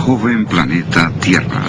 joven planeta Tierra.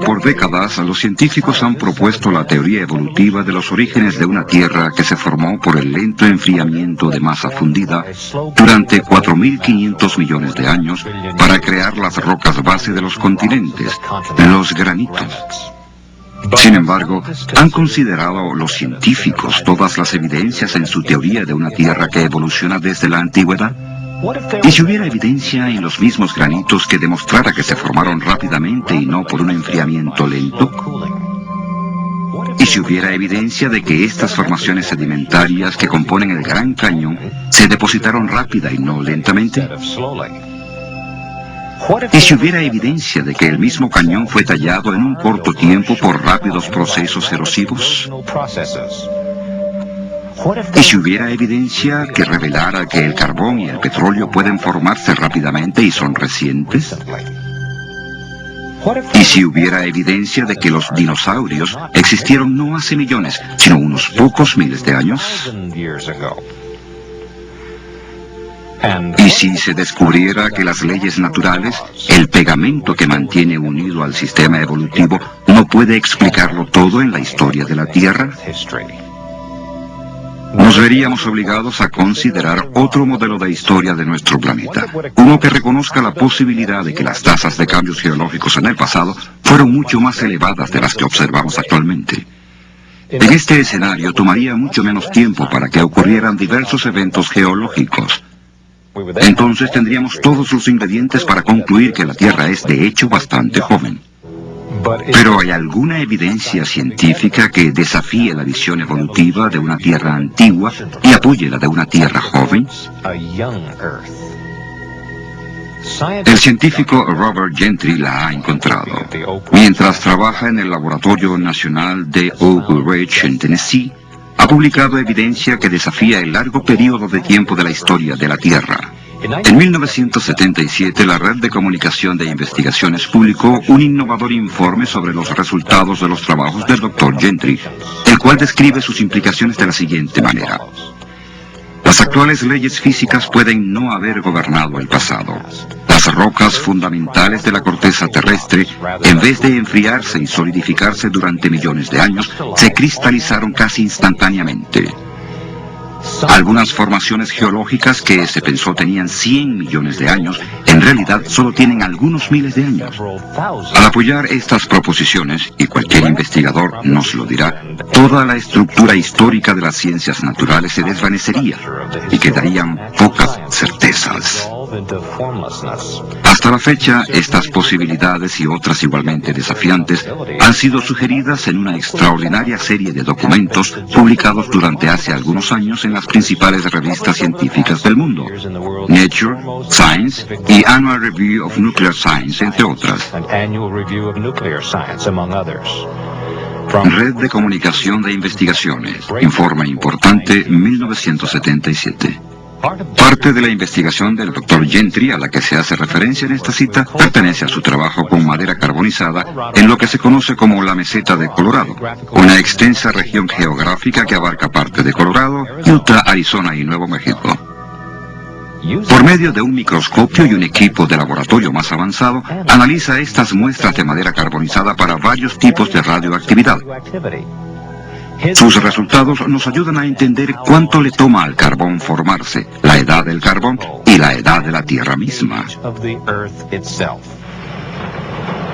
Por décadas, los científicos han propuesto la teoría evolutiva de los orígenes de una Tierra que se formó por el lento enfriamiento de masa fundida durante 4.500 millones de años para crear las rocas base de los continentes, los granitos. Sin embargo, ¿han considerado los científicos todas las evidencias en su teoría de una Tierra que evoluciona desde la antigüedad? ¿Y si hubiera evidencia en los mismos granitos que demostrara que se formaron rápidamente y no por un enfriamiento lento? ¿Y si hubiera evidencia de que estas formaciones sedimentarias que componen el Gran Cañón se depositaron rápida y no lentamente? ¿Y si hubiera evidencia de que el mismo cañón fue tallado en un corto tiempo por rápidos procesos erosivos? ¿Y si hubiera evidencia que revelara que el carbón y el petróleo pueden formarse rápidamente y son recientes? ¿Y si hubiera evidencia de que los dinosaurios existieron no hace millones, sino unos pocos miles de años? ¿Y si se descubriera que las leyes naturales, el pegamento que mantiene unido al sistema evolutivo, no puede explicarlo todo en la historia de la Tierra? Nos veríamos obligados a considerar otro modelo de historia de nuestro planeta, uno que reconozca la posibilidad de que las tasas de cambios geológicos en el pasado fueron mucho más elevadas de las que observamos actualmente. En este escenario tomaría mucho menos tiempo para que ocurrieran diversos eventos geológicos. Entonces tendríamos todos los ingredientes para concluir que la Tierra es de hecho bastante joven. Pero ¿hay alguna evidencia científica que desafíe la visión evolutiva de una Tierra antigua y apoye la de una Tierra joven? El científico Robert Gentry la ha encontrado. Mientras trabaja en el Laboratorio Nacional de Oak Ridge en Tennessee, ha publicado evidencia que desafía el largo periodo de tiempo de la historia de la Tierra. En 1977, la Red de Comunicación de Investigaciones publicó un innovador informe sobre los resultados de los trabajos del Dr. Gentry, el cual describe sus implicaciones de la siguiente manera. Las actuales leyes físicas pueden no haber gobernado el pasado. Las rocas fundamentales de la corteza terrestre, en vez de enfriarse y solidificarse durante millones de años, se cristalizaron casi instantáneamente. Algunas formaciones geológicas que se pensó tenían 100 millones de años, en realidad solo tienen algunos miles de años. Al apoyar estas proposiciones, y cualquier investigador nos lo dirá, toda la estructura histórica de las ciencias naturales se desvanecería y quedarían pocas certezas. Hasta la fecha, estas posibilidades y otras igualmente desafiantes han sido sugeridas en una extraordinaria serie de documentos publicados durante hace algunos años en las principales revistas científicas del mundo, Nature, Science y Annual Review of Nuclear Science, entre otras. Red de Comunicación de Investigaciones, Informe Importante, 1977. Parte de la investigación del Dr. Gentry a la que se hace referencia en esta cita pertenece a su trabajo con madera carbonizada en lo que se conoce como la Meseta de Colorado, una extensa región geográfica que abarca parte de Colorado, Utah, Arizona y Nuevo México. Por medio de un microscopio y un equipo de laboratorio más avanzado, analiza estas muestras de madera carbonizada para varios tipos de radioactividad. Sus resultados nos ayudan a entender cuánto le toma al carbón formarse, la edad del carbón y la edad de la Tierra misma.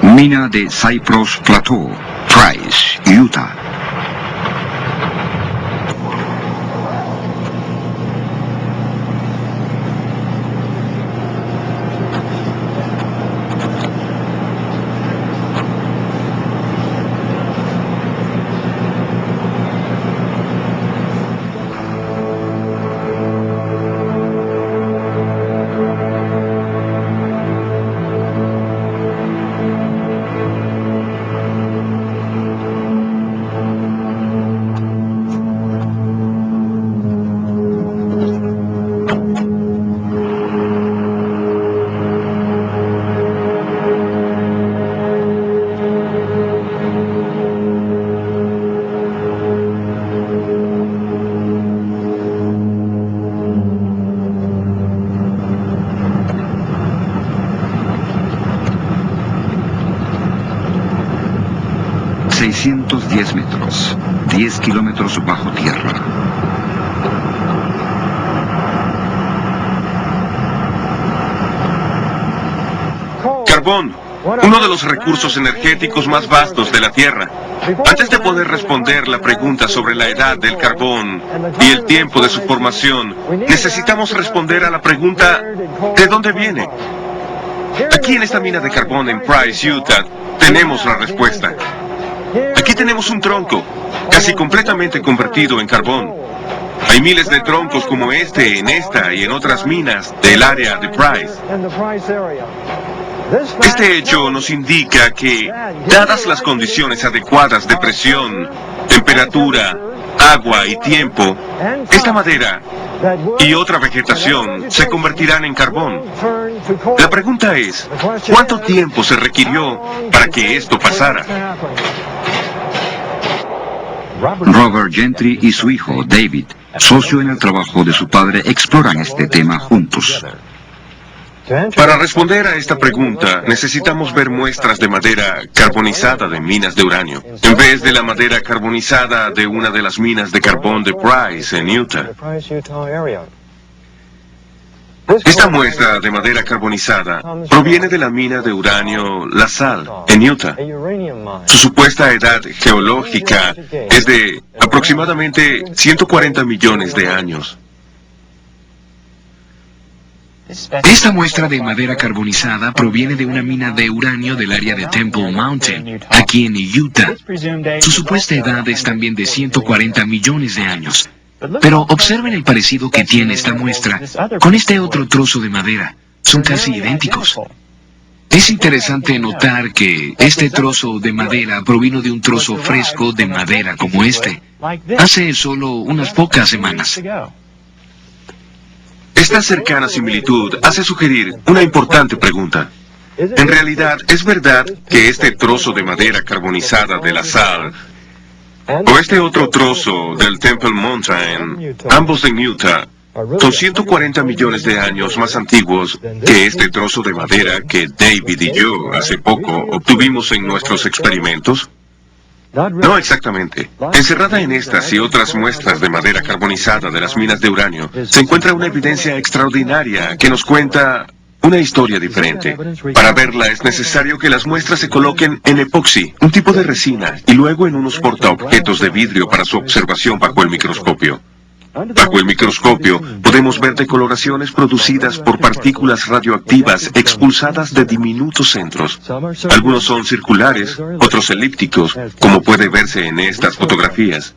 Mina de Cypress Plateau, Price, Utah. ...610 metros, 10 kilómetros bajo tierra. Carbón, uno de los recursos energéticos más vastos de la Tierra. Antes de poder responder la pregunta sobre la edad del carbón y el tiempo de su formación, necesitamos responder a la pregunta ¿de dónde viene? Aquí en esta mina de carbón en Price, Utah, tenemos la respuesta. Aquí tenemos un tronco, casi completamente convertido en carbón. Hay miles de troncos como este en esta y en otras minas del área de Price. Este hecho nos indica que, dadas las condiciones adecuadas de presión, temperatura, agua y tiempo, esta madera y otra vegetación se convertirán en carbón. La pregunta es, ¿cuánto tiempo se requirió para que esto pasara? Robert Gentry y su hijo, David, socio en el trabajo de su padre, exploran este tema juntos. Para responder a esta pregunta, necesitamos ver muestras de madera carbonizada de minas de uranio, en vez de la madera carbonizada de una de las minas de carbón de Price, en Utah. Esta muestra de madera carbonizada proviene de la mina de uranio La Sal, en Utah. Su supuesta edad geológica es de aproximadamente 140 millones de años. Esta muestra de madera carbonizada proviene de una mina de uranio del área de Temple Mountain, aquí en Utah. Su supuesta edad es también de 140 millones de años. Pero observen el parecido que tiene esta muestra con este otro trozo de madera. Son casi idénticos. Es interesante notar que este trozo de madera provino de un trozo fresco de madera como este, hace solo unas pocas semanas. Esta cercana similitud hace sugerir una importante pregunta. En realidad, ¿es verdad que este trozo de madera carbonizada de La Sal o este otro trozo del Temple Mountain, ambos en Utah, son 140 millones de años más antiguos que este trozo de madera que David y yo hace poco obtuvimos en nuestros experimentos? No exactamente. Encerrada en estas y otras muestras de madera carbonizada de las minas de uranio, se encuentra una evidencia extraordinaria que nos cuenta una historia diferente. Para verla es necesario que las muestras se coloquen en epoxi, un tipo de resina, y luego en unos portaobjetos de vidrio para su observación bajo el microscopio. Bajo el microscopio podemos ver decoloraciones producidas por partículas radioactivas expulsadas de diminutos centros. Algunos son circulares, otros elípticos, como puede verse en estas fotografías.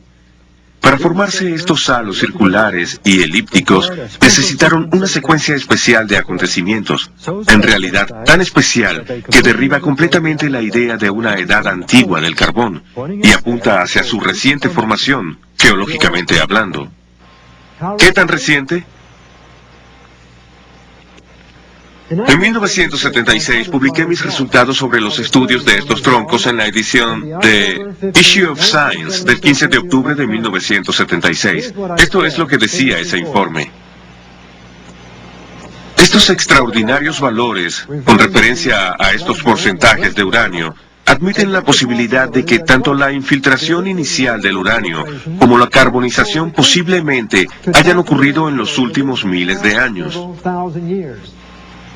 Para formarse estos halos circulares y elípticos, necesitaron una secuencia especial de acontecimientos, en realidad tan especial que derriba completamente la idea de una edad antigua del carbón y apunta hacia su reciente formación, geológicamente hablando. ¿Qué tan reciente? En 1976 publiqué mis resultados sobre los estudios de estos troncos en la edición de Issue of Science del 15 de octubre de 1976. Esto es lo que decía ese informe. Estos extraordinarios valores, con referencia a estos porcentajes de uranio, admiten la posibilidad de que tanto la infiltración inicial del uranio como la carbonización posiblemente hayan ocurrido en los últimos miles de años.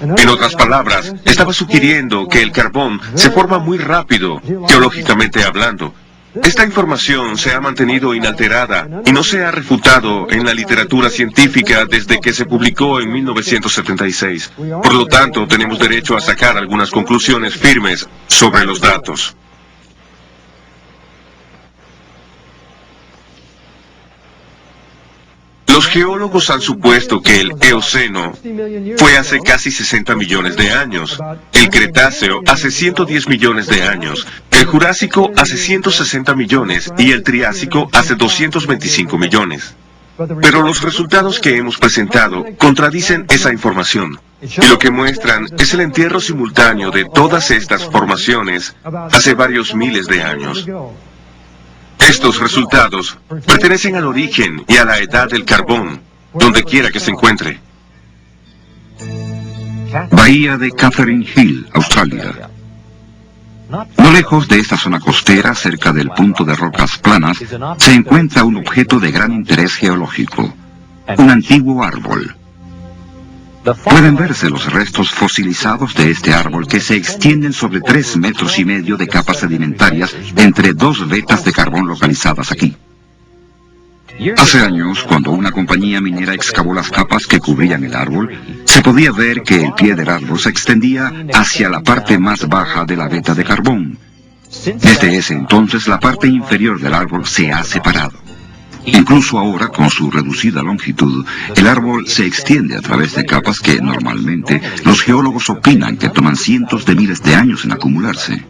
En otras palabras, estaba sugiriendo que el carbón se forma muy rápido, geológicamente hablando. Esta información se ha mantenido inalterada y no se ha refutado en la literatura científica desde que se publicó en 1976. Por lo tanto, tenemos derecho a sacar algunas conclusiones firmes sobre los datos. Los geólogos han supuesto que el Eoceno fue hace casi 60 millones de años, el Cretáceo hace 110 millones de años, el Jurásico hace 160 millones y el Triásico hace 225 millones. Pero los resultados que hemos presentado contradicen esa información, y lo que muestran es el entierro simultáneo de todas estas formaciones hace varios miles de años. Estos resultados pertenecen al origen y a la edad del carbón, donde quiera que se encuentre. Bahía de Catherine Hill, Australia. No lejos de esta zona costera, cerca del punto de rocas planas, se encuentra un objeto de gran interés geológico, un antiguo árbol. Pueden verse los restos fosilizados de este árbol que se extienden sobre 3,5 metros de capas sedimentarias entre 2 vetas de carbón localizadas aquí. Hace años, cuando una compañía minera excavó las capas que cubrían el árbol, se podía ver que el pie del árbol se extendía hacia la parte más baja de la veta de carbón. Desde ese entonces, la parte inferior del árbol se ha separado. Incluso ahora, con su reducida longitud, el árbol se extiende a través de capas que, normalmente, los geólogos opinan que toman cientos de miles de años en acumularse.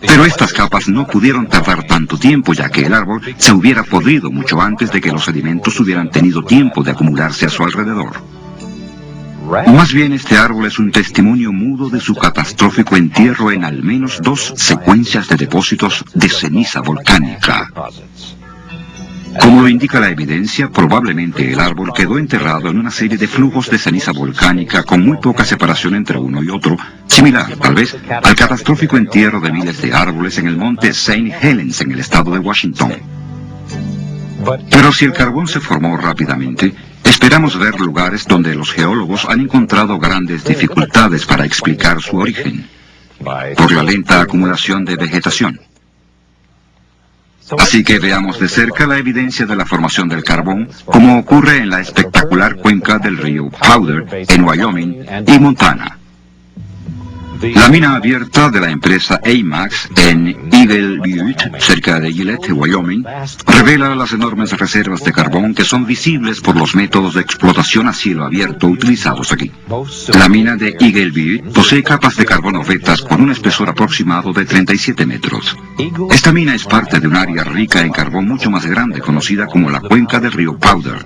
Pero estas capas no pudieron tardar tanto tiempo, ya que el árbol se hubiera podrido mucho antes de que los sedimentos hubieran tenido tiempo de acumularse a su alrededor. Más bien, este árbol es un testimonio mudo de su catastrófico entierro en al menos 2 secuencias de depósitos de ceniza volcánica. Como lo indica la evidencia, probablemente el árbol quedó enterrado en una serie de flujos de ceniza volcánica con muy poca separación entre uno y otro, similar, tal vez, al catastrófico entierro de miles de árboles en el monte St. Helens en el estado de Washington. Pero si el carbón se formó rápidamente, esperamos ver lugares donde los geólogos han encontrado grandes dificultades para explicar su origen, por la lenta acumulación de vegetación. Así que veamos de cerca la evidencia de la formación del carbón, como ocurre en la espectacular cuenca del río Powder, en Wyoming y Montana. La mina abierta de la empresa AMAX en Eagle Butte, cerca de Gillette, Wyoming, revela las enormes reservas de carbón que son visibles por los métodos de explotación a cielo abierto utilizados aquí. La mina de Eagle Butte posee capas de carbono vetas con un espesor aproximado de 37 metros. Esta mina es parte de un área rica en carbón mucho más grande, conocida como la cuenca del río Powder.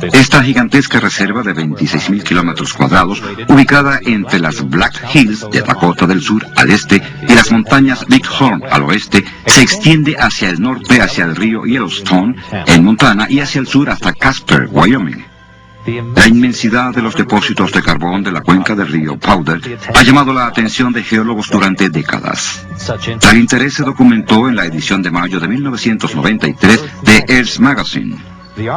Esta gigantesca reserva de 26.000 kilómetros cuadrados, ubicada entre las Black Hills de Dakota del Sur al este y las montañas Big Horn al oeste, se extiende hacia el norte hacia el río Yellowstone en Montana y hacia el sur hasta Casper, Wyoming. La inmensidad de los depósitos de carbón de la cuenca del río Powder ha llamado la atención de geólogos durante décadas. Tal interés se documentó en la edición de mayo de 1993 de Earth Magazine.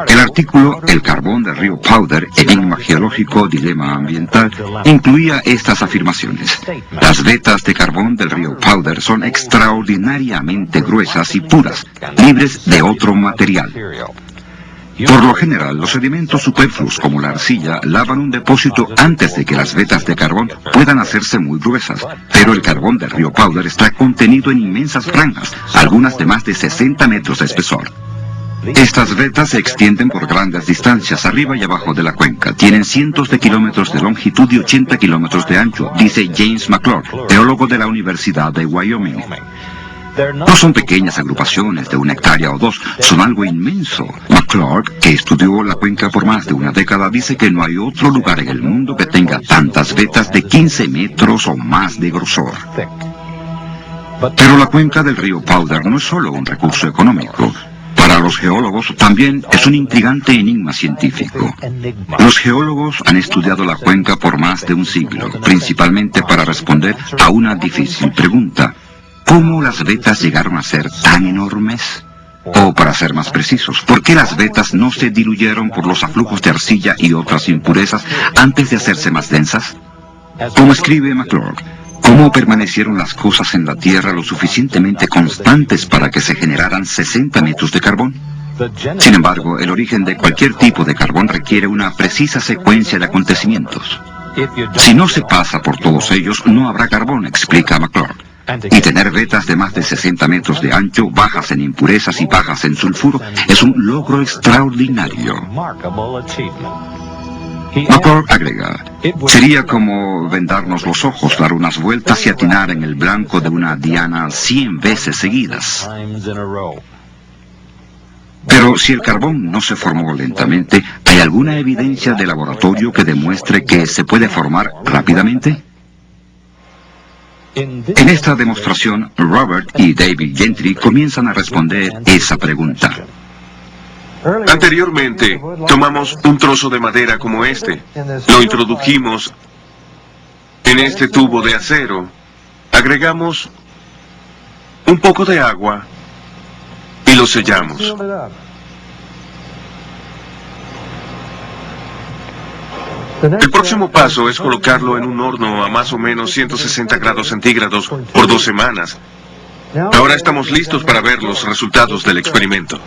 El artículo El carbón del río Powder, enigma geológico, dilema ambiental, incluía estas afirmaciones. Las vetas de carbón del río Powder son extraordinariamente gruesas y puras, libres de otro material. Por lo general, los sedimentos superfluos como la arcilla lavan un depósito antes de que las vetas de carbón puedan hacerse muy gruesas, pero el carbón del río Powder está contenido en inmensas franjas, algunas de más de 60 metros de espesor. Estas vetas se extienden por grandes distancias arriba y abajo de la cuenca. Tienen cientos de kilómetros de longitud y 80 kilómetros de ancho, dice James McClure, teólogo de la Universidad de Wyoming. No son pequeñas agrupaciones de 1 hectárea o 2, son algo inmenso. McClure, que estudió la cuenca por más de una década, dice que no hay otro lugar en el mundo que tenga tantas vetas de 15 metros o más de grosor. Pero la cuenca del río Powder no es solo un recurso económico. Para los geólogos también es un intrigante enigma científico. Los geólogos han estudiado la cuenca por más de un siglo, principalmente para responder a una difícil pregunta. ¿Cómo las vetas llegaron a ser tan enormes? O, para ser más precisos, ¿por qué las vetas no se diluyeron por los aflujos de arcilla y otras impurezas antes de hacerse más densas? Como escribe McClure, ¿cómo permanecieron las cosas en la Tierra lo suficientemente constantes para que se generaran 60 metros de carbón? Sin embargo, el origen de cualquier tipo de carbón requiere una precisa secuencia de acontecimientos. Si no se pasa por todos ellos, no habrá carbón, explica McClure. Y tener vetas de más de 60 metros de ancho, bajas en impurezas y bajas en sulfuro, es un logro extraordinario. McClure agrega, sería como vendarnos los ojos, dar unas vueltas y atinar en el blanco de una diana 100 veces seguidas. Pero si el carbón no se formó lentamente, ¿hay alguna evidencia de laboratorio que demuestre que se puede formar rápidamente? En esta demostración, Robert y David Gentry comienzan a responder esa pregunta. Anteriormente, tomamos un trozo de madera como este, lo introdujimos en este tubo de acero, agregamos un poco de agua y lo sellamos. El próximo paso es colocarlo en un horno a más o menos 160 grados centígrados por 2 semanas. Ahora estamos listos para ver los resultados del experimento.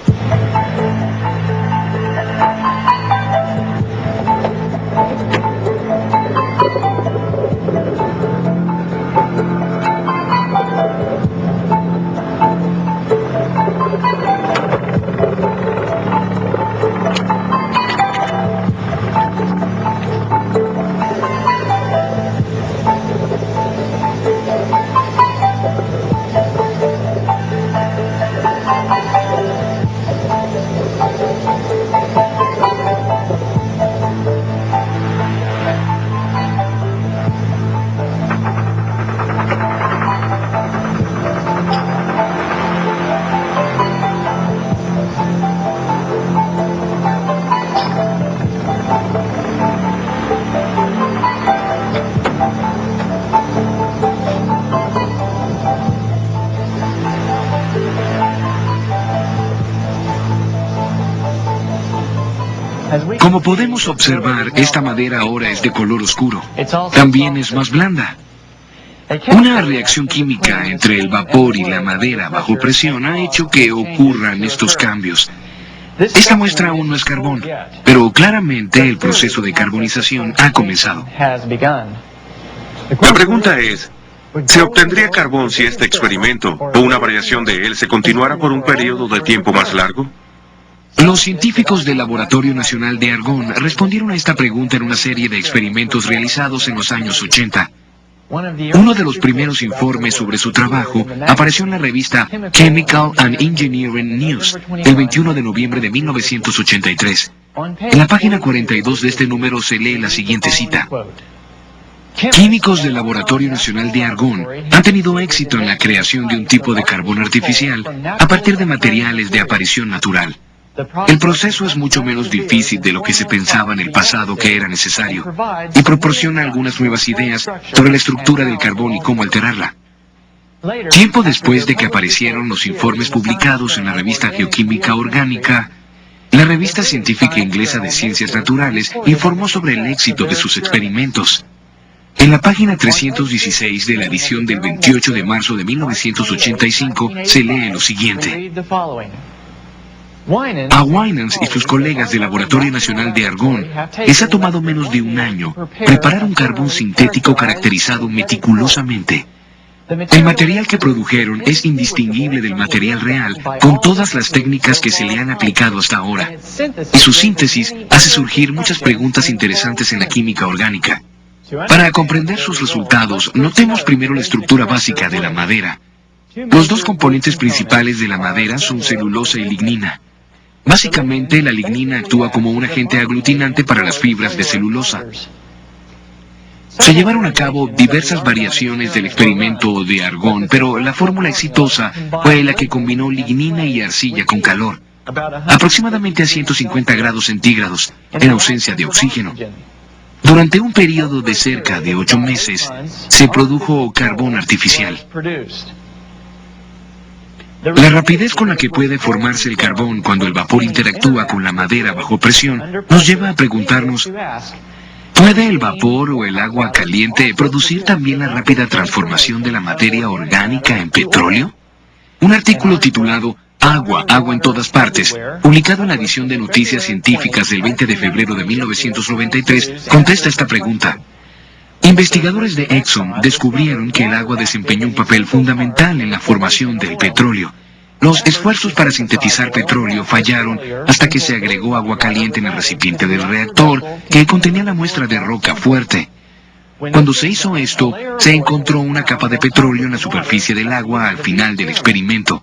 Como podemos observar, esta madera ahora es de color oscuro. También es más blanda. Una reacción química entre el vapor y la madera bajo presión ha hecho que ocurran estos cambios. Esta muestra aún no es carbón, pero claramente el proceso de carbonización ha comenzado. La pregunta es, ¿se obtendría carbón si este experimento o una variación de él se continuara por un periodo de tiempo más largo? Los científicos del Laboratorio Nacional de Argonne respondieron a esta pregunta en una serie de experimentos realizados en los años 80. Uno de los primeros informes sobre su trabajo apareció en la revista Chemical and Engineering News el 21 de noviembre de 1983. En la página 42 de este número se lee la siguiente cita. Químicos del Laboratorio Nacional de Argonne han tenido éxito en la creación de un tipo de carbón artificial a partir de materiales de aparición natural. El proceso es mucho menos difícil de lo que se pensaba en el pasado que era necesario, y proporciona algunas nuevas ideas sobre la estructura del carbón y cómo alterarla. Tiempo después de que aparecieron los informes publicados en la revista Geoquímica Orgánica, la revista científica inglesa de Ciencias Naturales informó sobre el éxito de sus experimentos. En la página 316 de la edición del 28 de marzo de 1985 se lee lo siguiente. A Winans y sus colegas del Laboratorio Nacional de Argonne les ha tomado menos de un año preparar un carbón sintético caracterizado meticulosamente. El material que produjeron es indistinguible del material real con todas las técnicas que se le han aplicado hasta ahora. Y su síntesis hace surgir muchas preguntas interesantes en la química orgánica. Para comprender sus resultados, notemos primero la estructura básica de la madera. Los dos componentes principales de la madera son celulosa y lignina. Básicamente, la lignina actúa como un agente aglutinante para las fibras de celulosa. Se llevaron a cabo diversas variaciones del experimento de Argonne, pero la fórmula exitosa fue la que combinó lignina y arcilla con calor, aproximadamente a 150 grados centígrados, en ausencia de oxígeno. Durante un periodo de cerca de 8 meses, se produjo carbón artificial. La rapidez con la que puede formarse el carbón cuando el vapor interactúa con la madera bajo presión nos lleva a preguntarnos, ¿Puede el vapor o el agua caliente producir también la rápida transformación de la materia orgánica en petróleo? Un artículo titulado Agua en todas partes, publicado en la edición de Noticias Científicas del 20 de febrero de 1993, contesta esta pregunta. Investigadores de Exxon descubrieron que el agua desempeñó un papel fundamental en la formación del petróleo. Los esfuerzos para sintetizar petróleo fallaron hasta que se agregó agua caliente en el recipiente del reactor, que contenía la muestra de roca fuerte. Cuando se hizo esto, se encontró una capa de petróleo en la superficie del agua al final del experimento.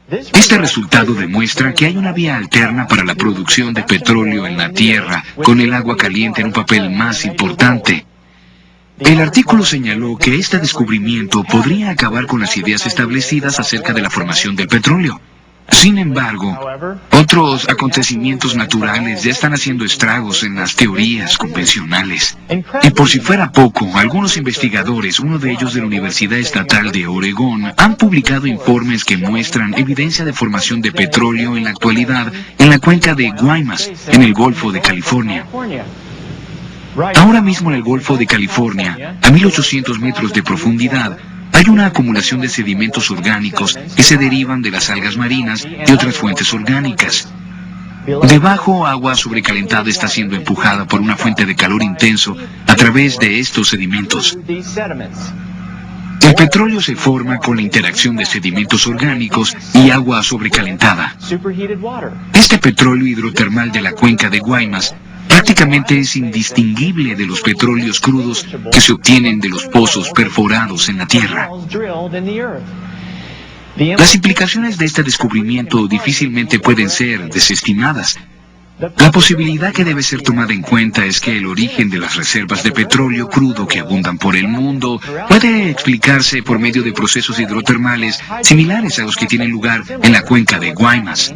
Este resultado demuestra que hay una vía alterna para la producción de petróleo en la Tierra, con el agua caliente en un papel más importante. El artículo señaló que este descubrimiento podría acabar con las ideas establecidas acerca de la formación del petróleo. Sin embargo, otros acontecimientos naturales ya están haciendo estragos en las teorías convencionales. Y por si fuera poco, algunos investigadores, uno de ellos de la Universidad Estatal de Oregón, han publicado informes que muestran evidencia de formación de petróleo en la actualidad en la cuenca de Guaymas, en el Golfo de California. Ahora mismo en el Golfo de California, a 1800 metros de profundidad, hay una acumulación de sedimentos orgánicos que se derivan de las algas marinas y otras fuentes orgánicas. Debajo, agua sobrecalentada está siendo empujada por una fuente de calor intenso a través de estos sedimentos. El petróleo se forma con la interacción de sedimentos orgánicos y agua sobrecalentada. Este petróleo hidrotermal de la cuenca de Guaymas prácticamente es indistinguible de los petróleos crudos que se obtienen de los pozos perforados en la Tierra. Las implicaciones de este descubrimiento difícilmente pueden ser desestimadas. La posibilidad que debe ser tomada en cuenta es que el origen de las reservas de petróleo crudo que abundan por el mundo puede explicarse por medio de procesos hidrotermales similares a los que tienen lugar en la cuenca de Guaymas.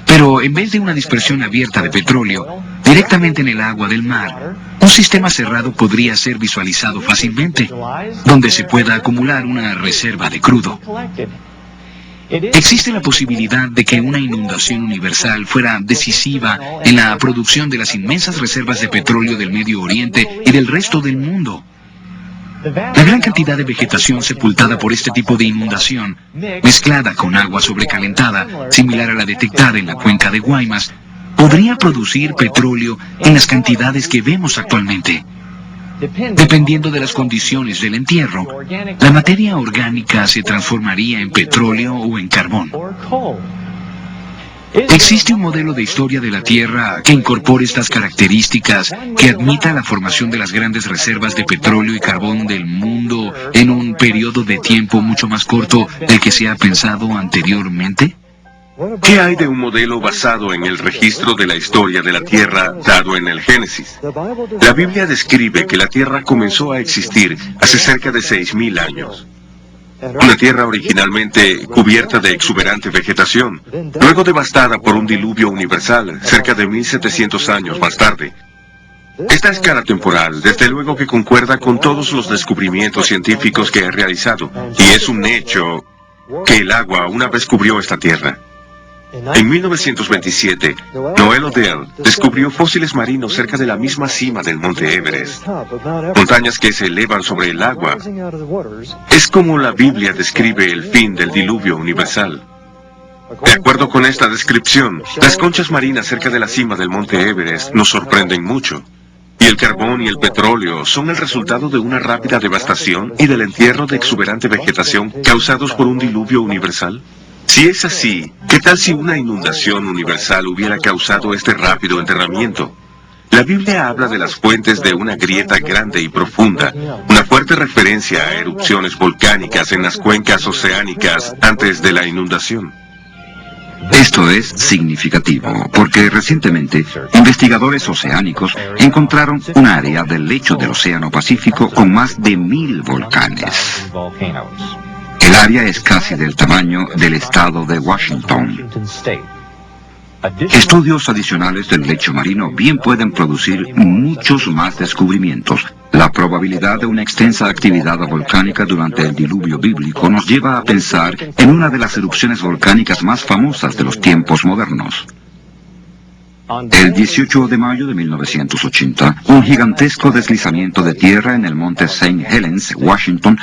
Pero en vez de una dispersión abierta de petróleo directamente en el agua del mar, un sistema cerrado podría ser visualizado fácilmente, donde se pueda acumular una reserva de crudo. Existe la posibilidad de que una inundación universal fuera decisiva en la producción de las inmensas reservas de petróleo del Medio Oriente y del resto del mundo. La gran cantidad de vegetación sepultada por este tipo de inundación, mezclada con agua sobrecalentada, similar a la detectada en la cuenca de Guaymas, podría producir petróleo en las cantidades que vemos actualmente. Dependiendo de las condiciones del entierro, la materia orgánica se transformaría en petróleo o en carbón. ¿Existe un modelo de historia de la Tierra que incorpore estas características, que admita la formación de las grandes reservas de petróleo y carbón del mundo en un periodo de tiempo mucho más corto del que se ha pensado anteriormente? ¿Qué hay de un modelo basado en el registro de la historia de la Tierra dado en el Génesis? La Biblia describe que la Tierra comenzó a existir hace cerca de 6.000 años. Una tierra originalmente cubierta de exuberante vegetación, luego devastada por un diluvio universal cerca de 1700 años más tarde. Esta escala temporal, desde luego que concuerda con todos los descubrimientos científicos que he realizado, y es un hecho que el agua una vez cubrió esta tierra. En 1927, Noel Odell descubrió fósiles marinos cerca de la misma cima del monte Everest, montañas que se elevan sobre el agua. Es como la Biblia describe el fin del diluvio universal. De acuerdo con esta descripción, las conchas marinas cerca de la cima del monte Everest nos sorprenden mucho. Y el carbón y el petróleo son el resultado de una rápida devastación y del entierro de exuberante vegetación causados por un diluvio universal. Si es así, ¿qué tal si una inundación universal hubiera causado este rápido enterramiento? La Biblia habla de las fuentes de una grieta grande y profunda, una fuerte referencia a erupciones volcánicas en las cuencas oceánicas antes de la inundación. Esto es significativo, porque recientemente investigadores oceánicos encontraron un área del lecho del Océano Pacífico con más de 1000 volcanes. El área es casi del tamaño del estado de Washington. Estudios adicionales del lecho marino bien pueden producir muchos más descubrimientos. La probabilidad de una extensa actividad volcánica durante el diluvio bíblico nos lleva a pensar en una de las erupciones volcánicas más famosas de los tiempos modernos. El 18 de mayo de 1980, un gigantesco deslizamiento de tierra en el monte St. Helens, Washington,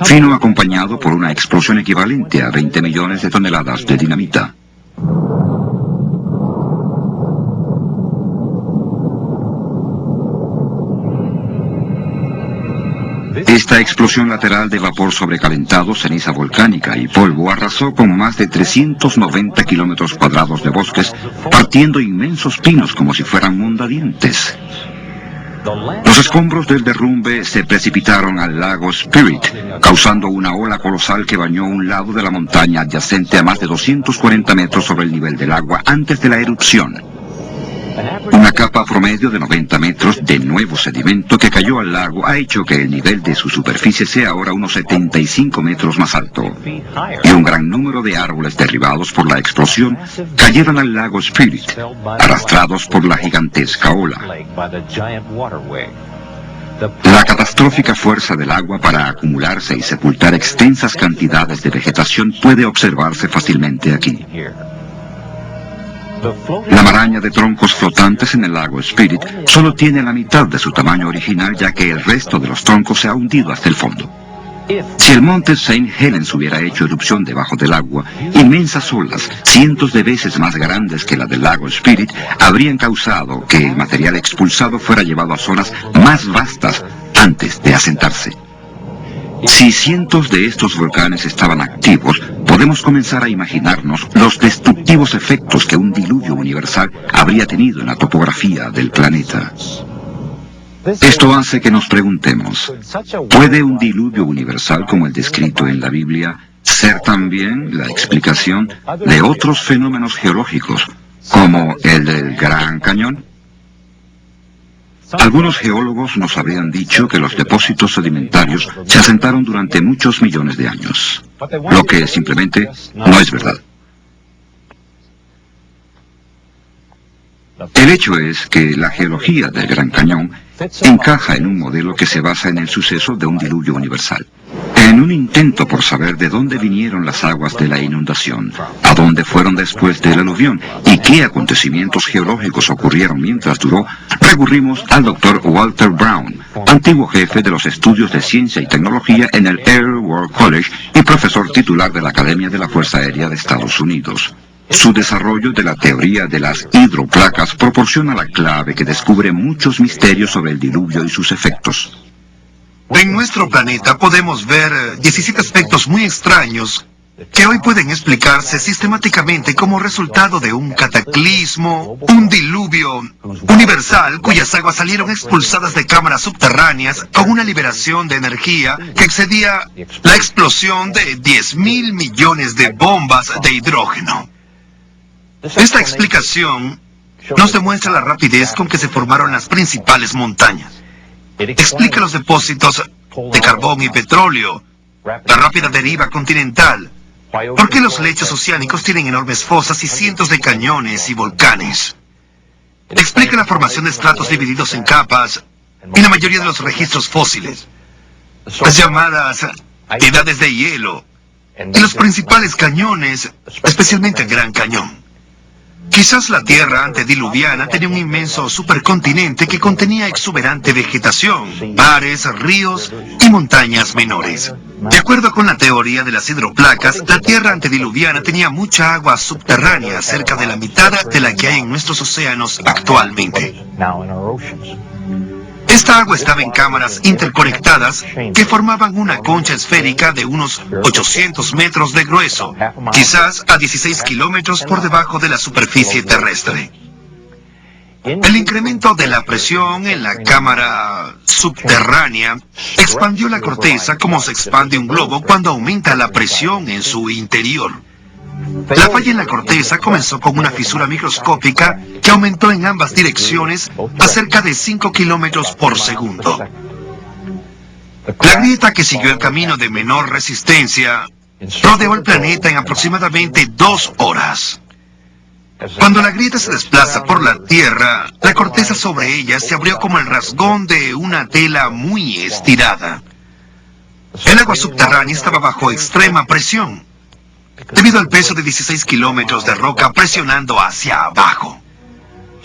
vino acompañado por una explosión equivalente a 20 millones de toneladas de dinamita. Esta explosión lateral de vapor sobrecalentado, ceniza volcánica y polvo arrasó con más de 390 kilómetros cuadrados de bosques, partiendo inmensos pinos como si fueran mondadientes. Los escombros del derrumbe se precipitaron al lago Spirit, causando una ola colosal que bañó un lado de la montaña adyacente a más de 240 metros sobre el nivel del agua antes de la erupción. Una capa promedio de 90 metros de nuevo sedimento que cayó al lago ha hecho que el nivel de su superficie sea ahora unos 75 metros más alto. Y un gran número de árboles derribados por la explosión cayeron al lago Spirit, arrastrados por la gigantesca ola. La catastrófica fuerza del agua para acumularse y sepultar extensas cantidades de vegetación puede observarse fácilmente aquí. La maraña de troncos flotantes en el lago Spirit solo tiene la mitad de su tamaño original, ya que el resto de los troncos se ha hundido hasta el fondo. Si el monte St. Helens hubiera hecho erupción debajo del agua, inmensas olas, cientos de veces más grandes que la del lago Spirit, habrían causado que el material expulsado fuera llevado a zonas más vastas antes de asentarse. Si cientos de estos volcanes estaban activos, podemos comenzar a imaginarnos los destructivos efectos que un diluvio universal habría tenido en la topografía del planeta. Esto hace que nos preguntemos, ¿puede un diluvio universal como el descrito en la Biblia ser también la explicación de otros fenómenos geológicos, como el del Gran Cañón? Algunos geólogos nos habrían dicho que los depósitos sedimentarios se asentaron durante muchos millones de años, lo que simplemente no es verdad. El hecho es que la geología del Gran Cañón encaja en un modelo que se basa en el suceso de un diluvio universal. En un intento por saber de dónde vinieron las aguas de la inundación, a dónde fueron después del aluvión y qué acontecimientos geológicos ocurrieron mientras duró, recurrimos al Dr. Walter Brown, antiguo jefe de los estudios de ciencia y tecnología en el Air War College y profesor titular de la Academia de la Fuerza Aérea de Estados Unidos. Su desarrollo de la teoría de las hidroplacas proporciona la clave que descubre muchos misterios sobre el diluvio y sus efectos. En nuestro planeta podemos ver 17 aspectos muy extraños que hoy pueden explicarse sistemáticamente como resultado de un cataclismo, un diluvio universal cuyas aguas salieron expulsadas de cámaras subterráneas con una liberación de energía que excedía la explosión de 10.000 millones de bombas de hidrógeno. Esta explicación nos demuestra la rapidez con que se formaron las principales montañas. Explica los depósitos de carbón y petróleo, la rápida deriva continental, por qué los lechos oceánicos tienen enormes fosas y cientos de cañones y volcanes. Explica la formación de estratos divididos en capas y la mayoría de los registros fósiles, las llamadas edades de hielo y los principales cañones, especialmente el Gran Cañón. Quizás la Tierra antediluviana tenía un inmenso supercontinente que contenía exuberante vegetación, mares, ríos y montañas menores. De acuerdo con la teoría de las hidroplacas, la Tierra antediluviana tenía mucha agua subterránea, cerca de la mitad de la que hay en nuestros océanos actualmente. Esta agua estaba en cámaras interconectadas que formaban una concha esférica de unos 800 metros de grueso, quizás a 16 kilómetros por debajo de la superficie terrestre. El incremento de la presión en la cámara subterránea expandió la corteza como se expande un globo cuando aumenta la presión en su interior. La falla en la corteza comenzó con una fisura microscópica que aumentó en ambas direcciones a cerca de 5 kilómetros por segundo. La grieta, que siguió el camino de menor resistencia, rodeó el planeta en aproximadamente 2 horas. Cuando la grieta se desplaza por la Tierra, la corteza sobre ella se abrió como el rasgón de una tela muy estirada. El agua subterránea estaba bajo extrema presión, debido al peso de 16 kilómetros de roca presionando hacia abajo.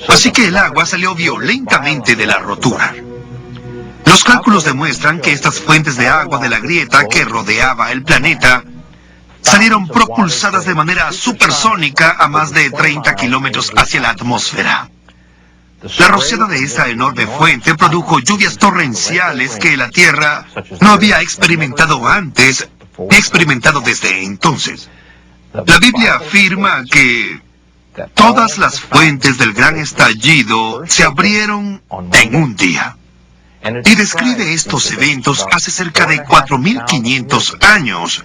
así que el agua salió violentamente de la rotura. Los cálculos demuestran que estas fuentes de agua de la grieta que rodeaba el planeta salieron propulsadas de manera supersónica a más de 30 kilómetros hacia la atmósfera. La rociada de esa enorme fuente produjo lluvias torrenciales que la Tierra no había experimentado antes ni experimentado desde entonces. La Biblia afirma que todas las fuentes del gran estallido se abrieron en un día. Y describe estos eventos hace cerca de 4.500 años.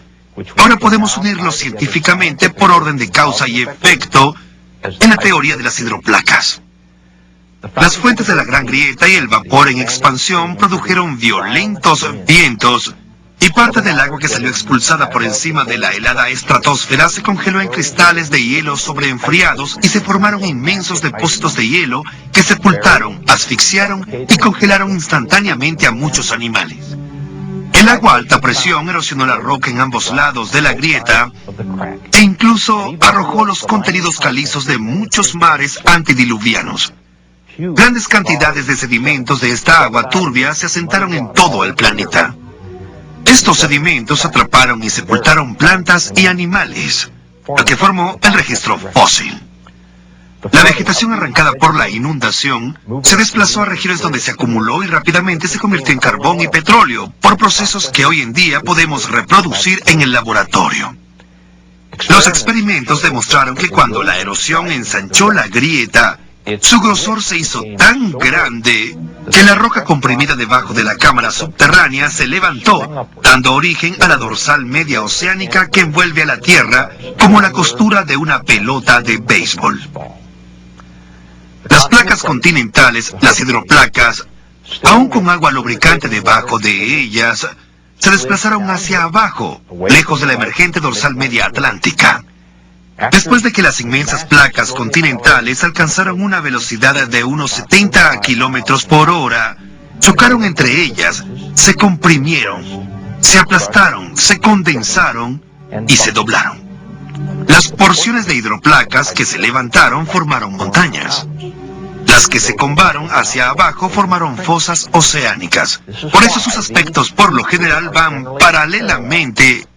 Ahora podemos unirlos científicamente por orden de causa y efecto en la teoría de las hidroplacas. Las fuentes de la Gran Grieta y el vapor en expansión produjeron violentos vientos y parte del agua que salió expulsada por encima de la helada estratosfera se congeló en cristales de hielo sobreenfriados y se formaron inmensos depósitos de hielo que sepultaron, asfixiaron y congelaron instantáneamente a muchos animales. El agua a alta presión erosionó la roca en ambos lados de la grieta e incluso arrojó los contenidos calizos de muchos mares antediluvianos. Grandes cantidades de sedimentos de esta agua turbia se asentaron en todo el planeta. Estos sedimentos atraparon y sepultaron plantas y animales, lo que formó el registro fósil. La vegetación arrancada por la inundación se desplazó a regiones donde se acumuló y rápidamente se convirtió en carbón y petróleo por procesos que hoy en día podemos reproducir en el laboratorio. Los experimentos demostraron que cuando la erosión ensanchó la grieta, su grosor se hizo tan grande que la roca comprimida debajo de la cámara subterránea se levantó, dando origen a la dorsal media oceánica que envuelve a la Tierra como la costura de una pelota de béisbol. Las placas continentales, las hidroplacas, aún con agua lubricante debajo de ellas, se desplazaron hacia abajo, lejos de la emergente dorsal media atlántica. Después de que las inmensas placas continentales alcanzaron una velocidad de unos 70 kilómetros por hora, chocaron entre ellas, se comprimieron, se aplastaron, se condensaron y se doblaron. Las porciones de hidroplacas que se levantaron formaron montañas. Las que se combaron hacia abajo formaron fosas oceánicas. Por eso sus aspectos por lo general van paralelamente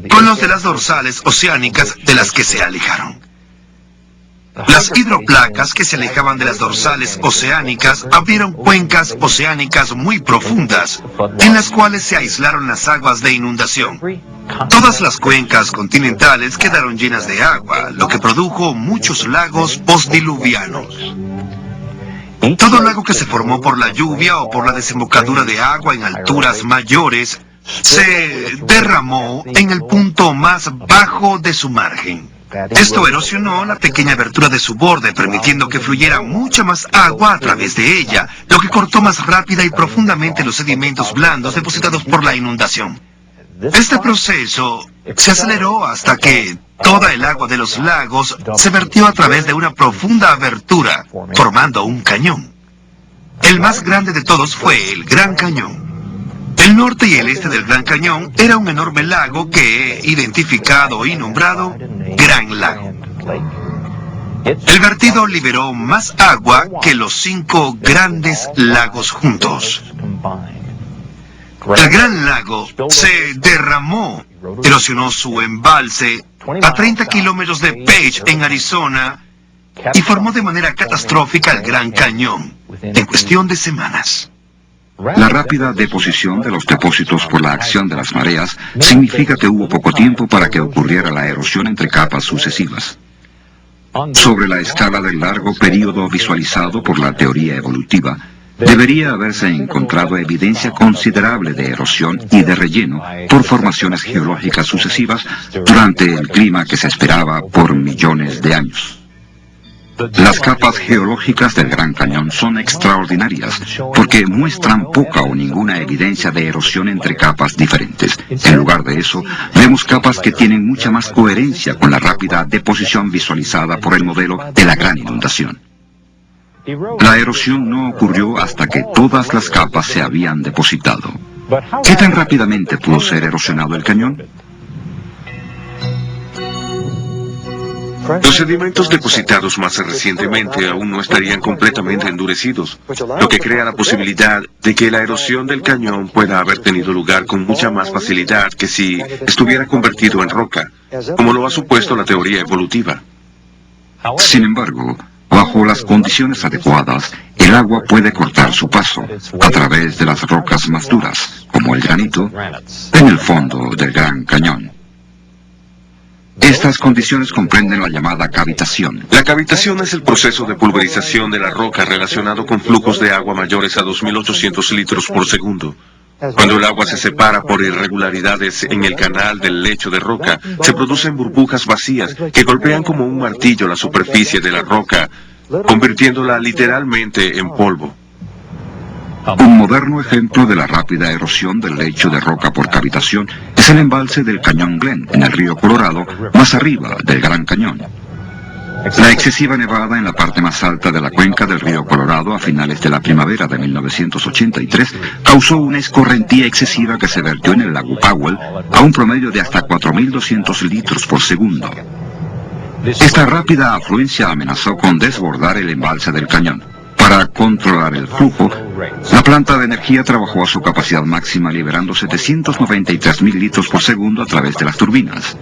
con los de las dorsales oceánicas de las que se alejaron. Las hidroplacas que se alejaban de las dorsales oceánicas abrieron cuencas oceánicas muy profundas, en las cuales se aislaron las aguas de inundación. Todas las cuencas continentales quedaron llenas de agua, lo que produjo muchos lagos postdiluvianos. Todo lago que se formó por la lluvia o por la desembocadura de agua en alturas mayores se derramó en el punto más bajo de su margen. Esto erosionó la pequeña abertura de su borde, permitiendo que fluyera mucha más agua a través de ella, lo que cortó más rápida y profundamente los sedimentos blandos depositados por la inundación. Este proceso se aceleró hasta que toda el agua de los lagos se vertió a través de una profunda abertura, formando un cañón. El más grande de todos fue el Gran Cañón. El norte y el este del Gran Cañón era un enorme lago que he identificado y nombrado Gran Lago. El vertido liberó más agua que los 5 grandes lagos juntos. El Gran Lago se derramó, erosionó su embalse a 30 kilómetros de Page, en Arizona, y formó de manera catastrófica el Gran Cañón, en cuestión de semanas. La rápida deposición de los depósitos por la acción de las mareas significa que hubo poco tiempo para que ocurriera la erosión entre capas sucesivas. Sobre la escala del largo período visualizado por la teoría evolutiva, debería haberse encontrado evidencia considerable de erosión y de relleno por formaciones geológicas sucesivas durante el clima que se esperaba por millones de años. Las capas geológicas del Gran Cañón son extraordinarias porque muestran poca o ninguna evidencia de erosión entre capas diferentes. En lugar de eso, vemos capas que tienen mucha más coherencia con la rápida deposición visualizada por el modelo de la gran inundación. La erosión no ocurrió hasta que todas las capas se habían depositado. ¿Qué tan rápidamente pudo ser erosionado el cañón? Los sedimentos depositados más recientemente aún no estarían completamente endurecidos, lo que crea la posibilidad de que la erosión del cañón pueda haber tenido lugar con mucha más facilidad que si estuviera convertido en roca, como lo ha supuesto la teoría evolutiva. Sin embargo, bajo las condiciones adecuadas, el agua puede cortar su paso a través de las rocas más duras, como el granito, en el fondo del Gran Cañón. Estas condiciones comprenden la llamada cavitación. La cavitación es el proceso de pulverización de la roca relacionado con flujos de agua mayores a 2.800 litros por segundo. Cuando el agua se separa por irregularidades en el canal del lecho de roca, se producen burbujas vacías que golpean como un martillo la superficie de la roca, convirtiéndola literalmente en polvo. Un moderno ejemplo de la rápida erosión del lecho de roca por cavitación es el embalse del Cañón Glen, en el río Colorado, más arriba del Gran Cañón. La excesiva nevada en la parte más alta de la cuenca del río Colorado a finales de la primavera de 1983 causó una escorrentía excesiva que se vertió en el lago Powell a un promedio de hasta 4.200 litros por segundo. Esta rápida afluencia amenazó con desbordar el embalse del cañón. Para controlar el flujo, la planta de energía trabajó a su capacidad máxima liberando 793.000 litros por segundo a través de las turbinas.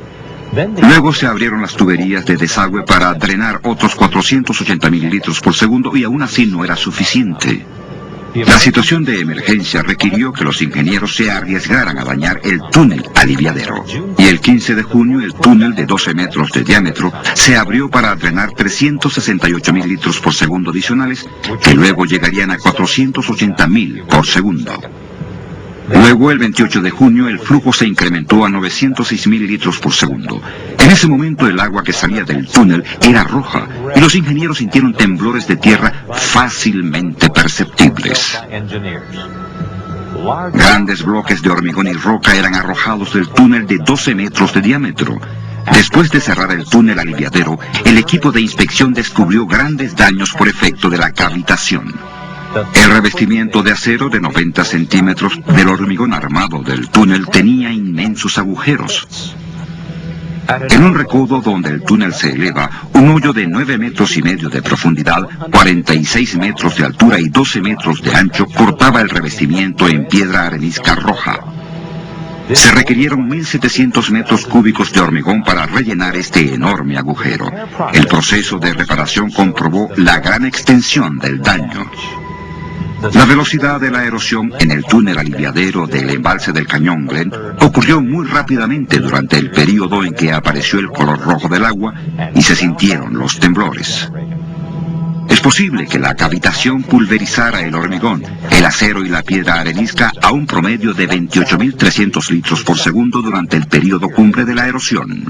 Luego se abrieron las tuberías de desagüe para drenar otros 480.000 litros por segundo y aún así no era suficiente. La situación de emergencia requirió que los ingenieros se arriesgaran a dañar el túnel aliviadero. Y el 15 de junio el túnel de 12 metros de diámetro se abrió para drenar 368.000 litros por segundo adicionales, que luego llegarían a 480.000 por segundo. Luego, el 28 de junio, el flujo se incrementó a 906.000 litros por segundo. En ese momento, el agua que salía del túnel era roja, y los ingenieros sintieron temblores de tierra fácilmente perceptibles. Grandes bloques de hormigón y roca eran arrojados del túnel de 12 metros de diámetro. Después de cerrar el túnel aliviadero, el equipo de inspección descubrió grandes daños por efecto de la cavitación. El revestimiento de acero de 90 centímetros del hormigón armado del túnel tenía inmensos agujeros. En un recodo donde el túnel se eleva, un hoyo de 9 metros y medio de profundidad, 46 metros de altura y 12 metros de ancho cortaba el revestimiento en piedra arenisca roja. Se requirieron 1.700 metros cúbicos de hormigón para rellenar este enorme agujero. El proceso de reparación comprobó la gran extensión del daño. La velocidad de la erosión en el túnel aliviadero del embalse del Cañón Glen ocurrió muy rápidamente durante el período en que apareció el color rojo del agua y se sintieron los temblores. Es posible que la cavitación pulverizara el hormigón, el acero y la piedra arenisca a un promedio de 28.300 litros por segundo durante el período cumbre de la erosión.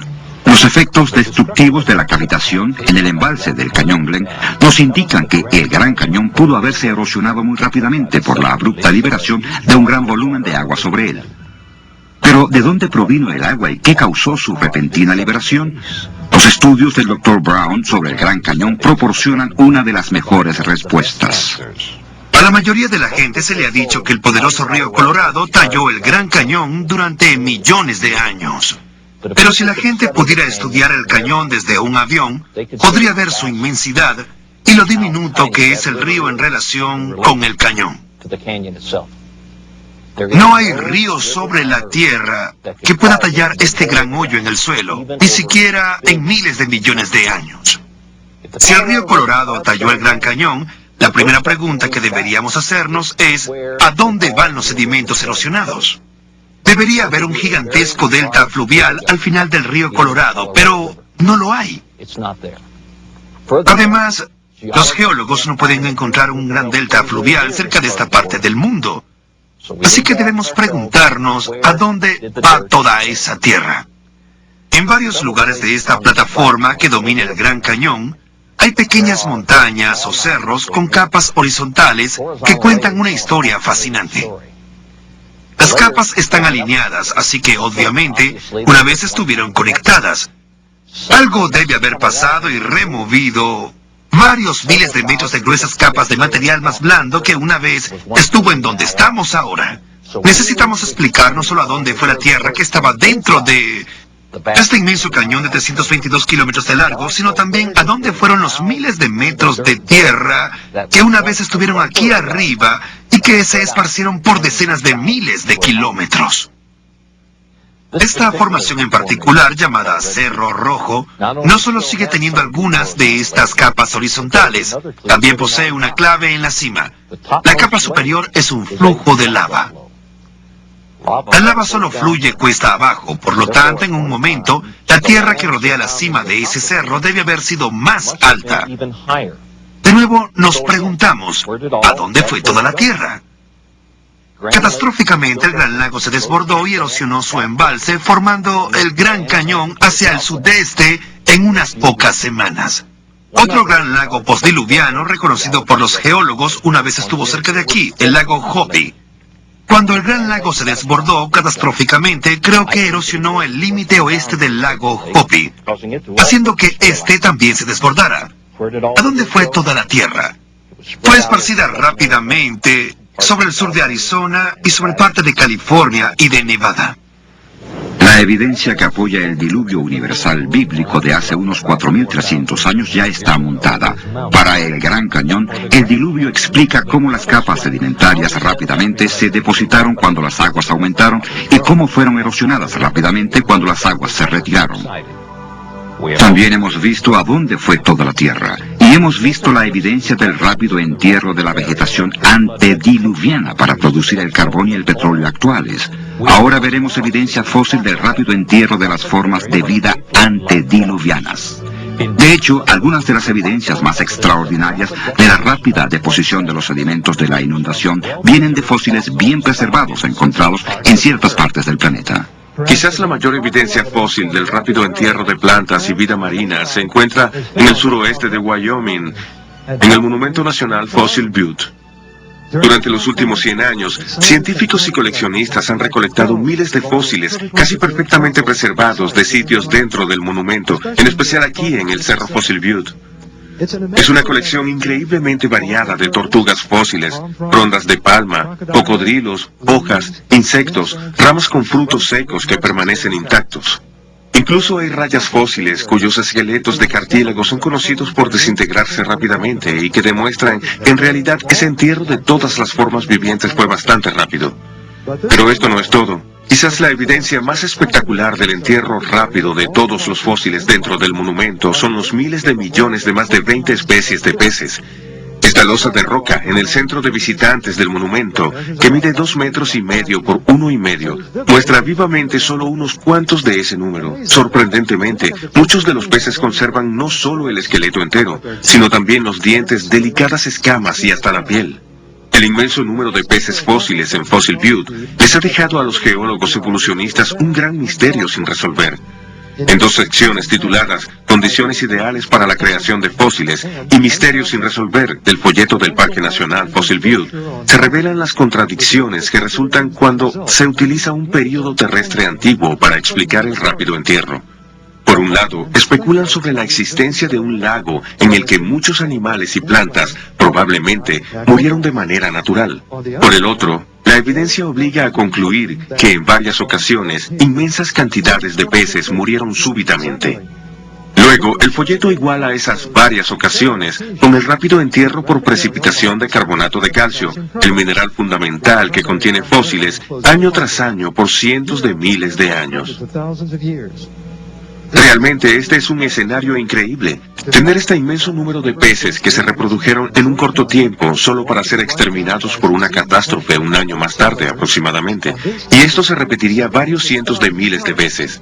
Los efectos destructivos de la cavitación en el embalse del Cañón Glen nos indican que el Gran Cañón pudo haberse erosionado muy rápidamente por la abrupta liberación de un gran volumen de agua sobre él. Pero, ¿de dónde provino el agua y qué causó su repentina liberación? Los estudios del Dr. Brown sobre el Gran Cañón proporcionan una de las mejores respuestas. A la mayoría de la gente se le ha dicho que el poderoso río Colorado talló el Gran Cañón durante millones de años. Pero si la gente pudiera estudiar el cañón desde un avión, podría ver su inmensidad y lo diminuto que es el río en relación con el cañón. No hay río sobre la tierra que pueda tallar este gran hoyo en el suelo, ni siquiera en miles de millones de años. Si el río Colorado talló el Gran Cañón, la primera pregunta que deberíamos hacernos es, ¿a dónde van los sedimentos erosionados? Debería haber un gigantesco delta fluvial al final del río Colorado, pero no lo hay. Además, los geólogos no pueden encontrar un gran delta fluvial cerca de esta parte del mundo. Así que debemos preguntarnos a dónde va toda esa tierra. En varios lugares de esta plataforma que domina el Gran Cañón, hay pequeñas montañas o cerros con capas horizontales que cuentan una historia fascinante. Las capas están alineadas, así que obviamente una vez estuvieron conectadas. Algo debe haber pasado y removido varios miles de metros de gruesas capas de material más blando que una vez estuvo en donde estamos ahora. Necesitamos explicar no solo a dónde fue la Tierra que estaba dentro de este inmenso cañón de 322 kilómetros de largo, sino también a dónde fueron los miles de metros de tierra que una vez estuvieron aquí arriba y que se esparcieron por decenas de miles de kilómetros. Esta formación en particular, llamada Cerro Rojo, no solo sigue teniendo algunas de estas capas horizontales, también posee una clave en la cima. La capa superior es un flujo de lava. La lava solo fluye cuesta abajo, por lo tanto, en un momento, la tierra que rodea la cima de ese cerro debe haber sido más alta. De nuevo, nos preguntamos, ¿a dónde fue toda la tierra? Catastróficamente, el Gran Lago se desbordó y erosionó su embalse, formando el Gran Cañón hacia el sudeste en unas pocas semanas. Otro gran lago postdiluviano, reconocido por los geólogos, una vez estuvo cerca de aquí, el lago Hopi. Cuando el Gran Lago se desbordó catastróficamente, creo que erosionó el límite oeste del lago Hopi, haciendo que este también se desbordara. ¿A dónde fue toda la tierra? Fue esparcida rápidamente sobre el sur de Arizona y sobre parte de California y de Nevada. La evidencia que apoya el diluvio universal bíblico de hace unos 4.300 años ya está montada. Para el Gran Cañón, el diluvio explica cómo las capas sedimentarias rápidamente se depositaron cuando las aguas aumentaron y cómo fueron erosionadas rápidamente cuando las aguas se retiraron. También hemos visto a dónde fue toda la tierra, y hemos visto la evidencia del rápido entierro de la vegetación antediluviana para producir el carbón y el petróleo actuales. Ahora veremos evidencia fósil del rápido entierro de las formas de vida antediluvianas. De hecho, algunas de las evidencias más extraordinarias de la rápida deposición de los sedimentos de la inundación vienen de fósiles bien preservados encontrados en ciertas partes del planeta. Quizás la mayor evidencia fósil del rápido entierro de plantas y vida marina se encuentra en el suroeste de Wyoming, en el Monumento Nacional Fossil Butte. Durante los últimos 100 años, científicos y coleccionistas han recolectado miles de fósiles casi perfectamente preservados de sitios dentro del monumento, en especial aquí en el Cerro Fossil Butte. Es una colección increíblemente variada de tortugas fósiles, rondas de palma, cocodrilos, hojas, insectos, ramas con frutos secos que permanecen intactos. Incluso hay rayas fósiles cuyos esqueletos de cartílago son conocidos por desintegrarse rápidamente y que demuestran que en realidad ese entierro de todas las formas vivientes fue bastante rápido. Pero esto no es todo. Quizás la evidencia más espectacular del entierro rápido de todos los fósiles dentro del monumento son los miles de millones de más de 20 especies de peces. Esta losa de roca en el centro de visitantes del monumento, que mide 2,5 metros por 1,5, muestra vivamente solo unos cuantos de ese número. Sorprendentemente, muchos de los peces conservan no solo el esqueleto entero, sino también los dientes, delicadas escamas y hasta la piel. El inmenso número de peces fósiles en Fossil Butte les ha dejado a los geólogos evolucionistas un gran misterio sin resolver. En 2 secciones tituladas Condiciones ideales para la creación de fósiles y Misterios sin resolver del folleto del Parque Nacional Fossil Butte, se revelan las contradicciones que resultan cuando se utiliza un período terrestre antiguo para explicar el rápido entierro. Por un lado, especulan sobre la existencia de un lago en el que muchos animales y plantas probablemente murieron de manera natural. Por el otro, la evidencia obliga a concluir que en varias ocasiones inmensas cantidades de peces murieron súbitamente. Luego, el folleto iguala esas varias ocasiones con el rápido entierro por precipitación de carbonato de calcio, el mineral fundamental que contiene fósiles año tras año por cientos de miles de años. Realmente este es un escenario increíble. Tener este inmenso número de peces que se reprodujeron en un corto tiempo solo para ser exterminados por una catástrofe un año más tarde aproximadamente. Y esto se repetiría varios cientos de miles de veces.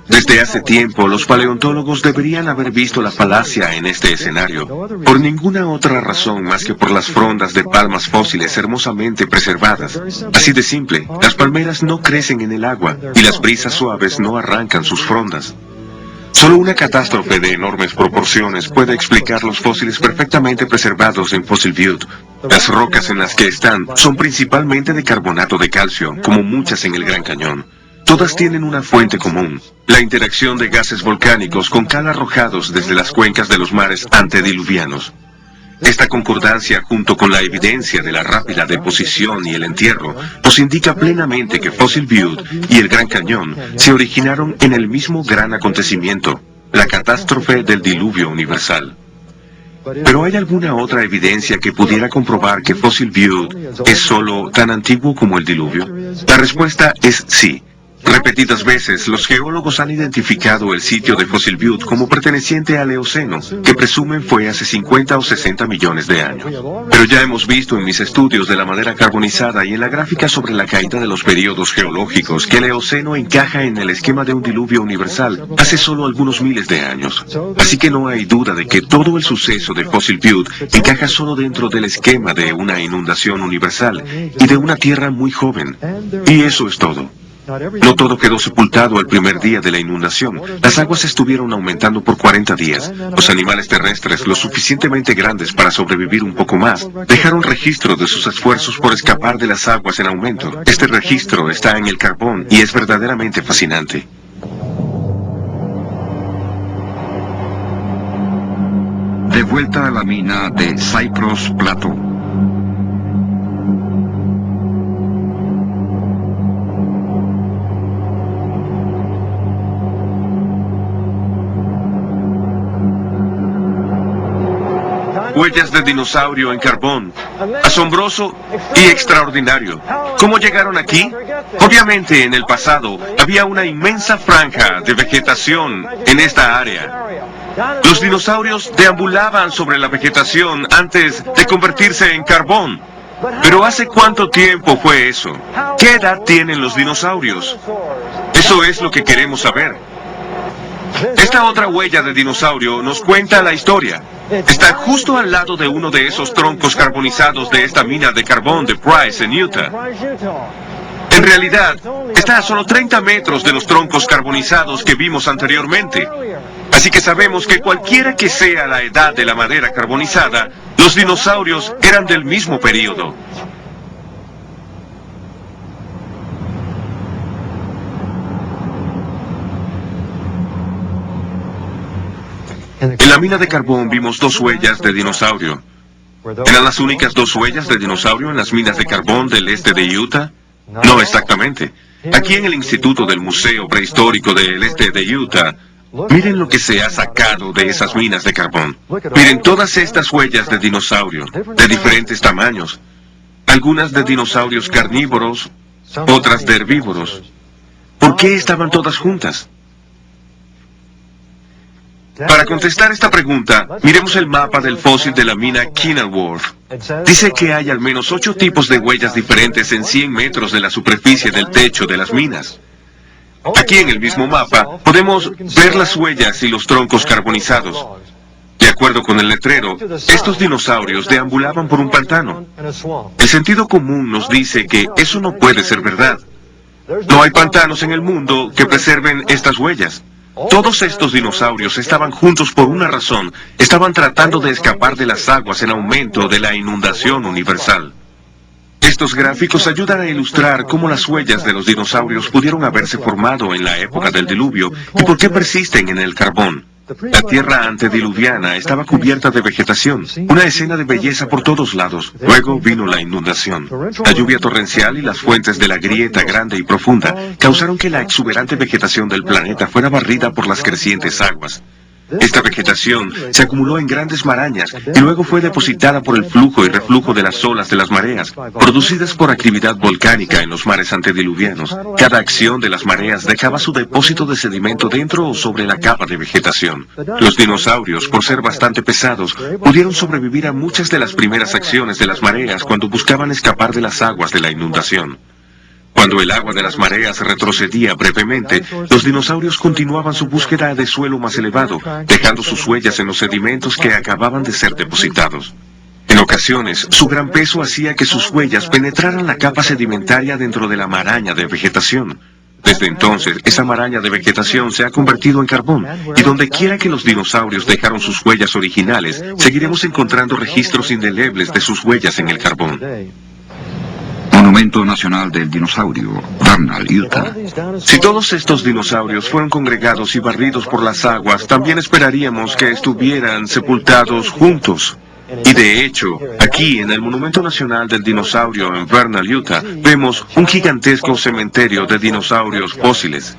Desde hace tiempo, los paleontólogos deberían haber visto la falacia en este escenario, por ninguna otra razón más que por las frondas de palmas fósiles hermosamente preservadas. Así de simple, las palmeras no crecen en el agua y las brisas suaves no arrancan sus frondas. Solo una catástrofe de enormes proporciones puede explicar los fósiles perfectamente preservados en Fossil Butte. Las rocas en las que están son principalmente de carbonato de calcio, como muchas en el Gran Cañón. Todas tienen una fuente común, la interacción de gases volcánicos con cal arrojados desde las cuencas de los mares antediluvianos. esta concordancia junto con la evidencia de la rápida deposición y el entierro nos indica plenamente que Fossil Butte y el Gran Cañón se originaron en el mismo gran acontecimiento, la catástrofe del diluvio universal. ¿Pero hay alguna otra evidencia que pudiera comprobar que Fossil Butte es solo tan antiguo como el diluvio? La respuesta es sí. Repetidas veces, los geólogos han identificado el sitio de Fossil Butte como perteneciente al Eoceno, que presumen fue hace 50 o 60 millones de años. Pero ya hemos visto en mis estudios de la madera carbonizada y en la gráfica sobre la caída de los periodos geológicos que el Eoceno encaja en el esquema de un diluvio universal hace solo algunos miles de años. Así que no hay duda de que todo el suceso de Fossil Butte encaja solo dentro del esquema de una inundación universal y de una Tierra muy joven. Y eso es todo. No todo quedó sepultado el primer día de la inundación. Las aguas estuvieron aumentando por 40 días. Los animales terrestres, lo suficientemente grandes para sobrevivir un poco más, dejaron registro de sus esfuerzos por escapar de las aguas en aumento. Este registro está en el carbón y es verdaderamente fascinante. De vuelta a la mina de Cypress Plateau. Huellas de dinosaurio en carbón. Asombroso y extraordinario. ¿Cómo llegaron aquí? Obviamente, en el pasado, había una inmensa franja de vegetación en esta área. Los dinosaurios deambulaban sobre la vegetación antes de convertirse en carbón. Pero ¿hace cuánto tiempo fue eso? ¿Qué edad tienen los dinosaurios? Eso es lo que queremos saber. Esta otra huella de dinosaurio nos cuenta la historia. Está justo al lado de uno de esos troncos carbonizados de esta mina de carbón de Price en Utah. En realidad, está a solo 30 metros de los troncos carbonizados que vimos anteriormente. Así que sabemos que cualquiera que sea la edad de la madera carbonizada, los dinosaurios eran del mismo período. En la mina de carbón vimos dos huellas de dinosaurio. ¿Eran las únicas dos huellas de dinosaurio en las minas de carbón del este de Utah? No exactamente. Aquí en el Instituto del Museo Prehistórico del Este de Utah, miren lo que se ha sacado de esas minas de carbón. Miren todas estas huellas de dinosaurio, de diferentes tamaños. Algunas de dinosaurios carnívoros, otras de herbívoros. ¿Por qué estaban todas juntas? Para contestar esta pregunta, miremos el mapa del fósil de la mina Kenilworth. Dice que hay al menos 8 tipos de huellas diferentes en 100 metros de la superficie del techo de las minas. Aquí en el mismo mapa podemos ver las huellas y los troncos carbonizados. De acuerdo con el letrero, estos dinosaurios deambulaban por un pantano. El sentido común nos dice que eso no puede ser verdad. No hay pantanos en el mundo que preserven estas huellas. Todos estos dinosaurios estaban juntos por una razón. Estaban tratando de escapar de las aguas en aumento de la inundación universal. Estos gráficos ayudan a ilustrar cómo las huellas de los dinosaurios pudieron haberse formado en la época del diluvio y por qué persisten en el carbón. La tierra antediluviana estaba cubierta de vegetación, una escena de belleza por todos lados. Luego vino la inundación. La lluvia torrencial y las fuentes de la grieta grande y profunda causaron que la exuberante vegetación del planeta fuera barrida por las crecientes aguas. Esta vegetación se acumuló en grandes marañas y luego fue depositada por el flujo y reflujo de las olas de las mareas, producidas por actividad volcánica en los mares antediluvianos. Cada acción de las mareas dejaba su depósito de sedimento dentro o sobre la capa de vegetación. Los dinosaurios, por ser bastante pesados, pudieron sobrevivir a muchas de las primeras acciones de las mareas cuando buscaban escapar de las aguas de la inundación. Cuando el agua de las mareas retrocedía brevemente, los dinosaurios continuaban su búsqueda de suelo más elevado, dejando sus huellas en los sedimentos que acababan de ser depositados. En ocasiones, su gran peso hacía que sus huellas penetraran la capa sedimentaria dentro de la maraña de vegetación. Desde entonces, esa maraña de vegetación se ha convertido en carbón, y donde quiera que los dinosaurios dejaron sus huellas originales, seguiremos encontrando registros indelebles de sus huellas en el carbón. Monumento Nacional del Dinosaurio, Vernal, Utah. Si todos estos dinosaurios fueron congregados y barridos por las aguas, también esperaríamos que estuvieran sepultados juntos. Y de hecho, aquí en el Monumento Nacional del Dinosaurio en Vernal, Utah, vemos un gigantesco cementerio de dinosaurios fósiles.